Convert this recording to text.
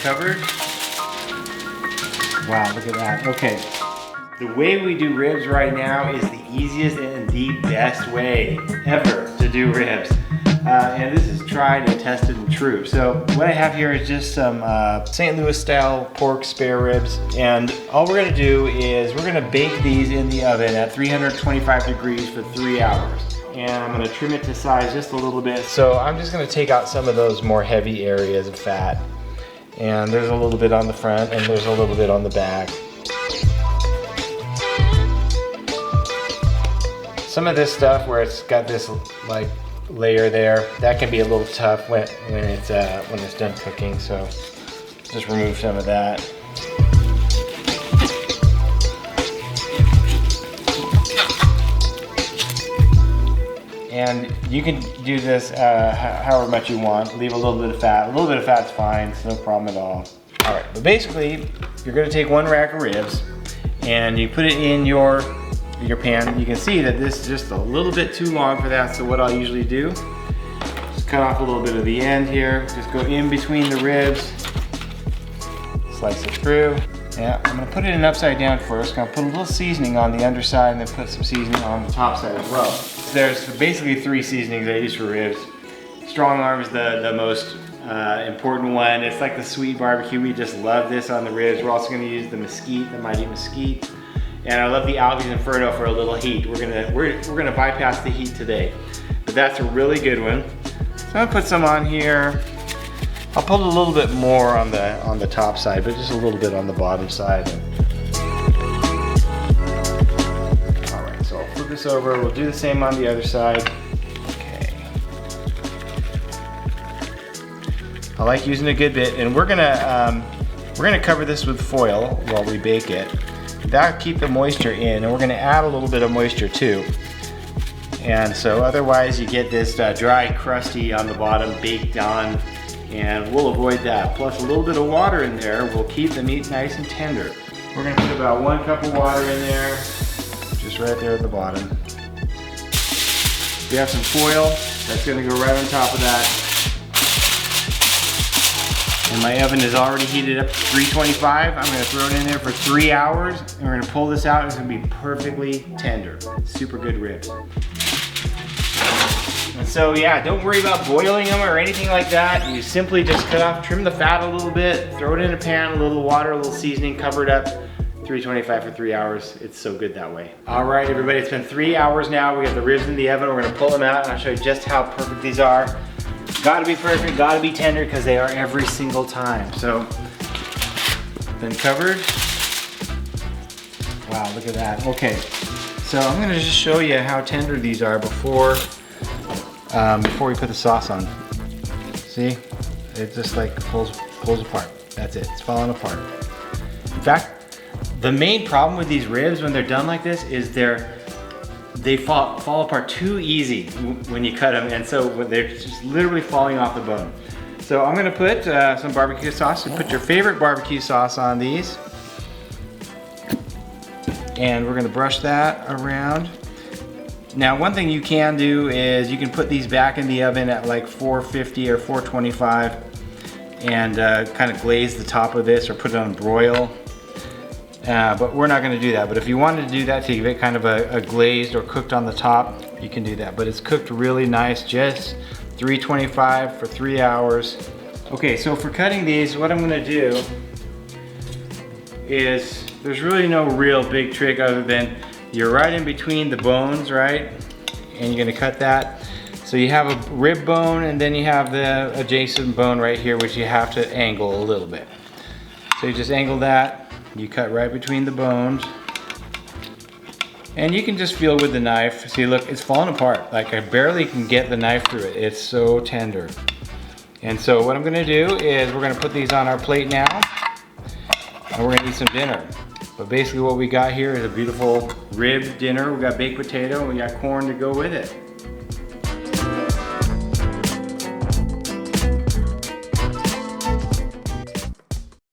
covered. Wow, look at that. Okay, the way we do ribs right now is the easiest and the best way ever to do ribs. And this is tried and tested and true. So what I have here is just some St. Louis style pork spare ribs. And all we're gonna do is we're gonna bake these in the oven at 325 degrees for 3 hours. And I'm gonna trim it to size just a little bit. So I'm just gonna take out some of those more heavy areas of fat. And there's a little bit on the front and there's a little bit on the back. Some of this stuff where it's got this like layer there, that can be a little tough when it's done cooking, so just remove some of that. And you can do this however much you want. Leave a little bit of fat. A little bit of fat's fine, it's no problem at all. All right, but basically, you're gonna take one rack of ribs and you put it in your pan. You can see that this is just a little bit too long for that, so what I'll usually do, just cut off a little bit of the end here, just go in between the ribs, slice it through. Yeah, I'm gonna put it in upside down first. I'm gonna put a little seasoning on the underside and then put some seasoning on the top side as well. There's basically 3 seasonings I use for ribs. Strong arm is the most important one. It's like the sweet barbecue. We just love this on the ribs. We're also gonna use the mesquite, the Mighty Mesquite. And I love the Alves Inferno for a little heat. We're gonna bypass the heat today, but that's a really good one. So I'm gonna put some on here. I'll put a little bit more on the top side, but just a little bit on the bottom side. All right, so I'll flip this over. We'll do the same on the other side. Okay. I like using a good bit, and we're gonna cover this with foil while we bake it. That'll keep the moisture in, and we're gonna add a little bit of moisture too. And so otherwise you get this dry, crusty on the bottom, baked on, and we'll avoid that. Plus a little bit of water in there will keep the meat nice and tender. We're gonna put about 1 cup of water in there, just right there at the bottom. We have some foil, that's gonna go right on top of that. And my oven is already heated up to 325. I'm gonna throw it in there for 3 hours, and we're gonna pull this out. It's gonna be perfectly tender. Super good ribs. And so yeah, don't worry about boiling them or anything like that. You simply just trim the fat a little bit, throw it in a pan, a little water, a little seasoning, cover it up, 325 for 3 hours. It's so good that way. All right, everybody, it's been 3 hours now. We got the ribs in the oven. We're gonna pull them out and I'll show you just how perfect these are. Gotta be perfect, gotta be tender, because they are every single time. So, been covered. Wow, look at that. Okay, so I'm gonna just show you how tender these are before we put the sauce on. See, it just like pulls apart. That's it, it's falling apart. In fact, the main problem with these ribs when they're done like this is they fall apart too easy when you cut them, and so they're just literally falling off the bone. So I'm gonna put some barbecue sauce. So put your favorite barbecue sauce on these. And we're gonna brush that around. Now, one thing you can do is you can put these back in the oven at like 450 or 425 and kind of glaze the top of this or put it on broil. But we're not gonna do that. But if you wanted to do that to give it kind of a glazed or cooked on the top, you can do that. But it's cooked really nice, just 325 for 3 hours. Okay, so for cutting these, what I'm gonna do is, there's really no real big trick other than you're right in between the bones, right? And you're gonna cut that. So you have a rib bone and then you have the adjacent bone right here, which you have to angle a little bit. So you just angle that, you cut right between the bones. And you can just feel with the knife. See, look, it's falling apart. Like I barely can get the knife through it. It's so tender. And so what I'm gonna do is we're gonna put these on our plate now and we're gonna eat some dinner. But basically what we got here is a beautiful rib dinner. We got baked potato and we got corn to go with it.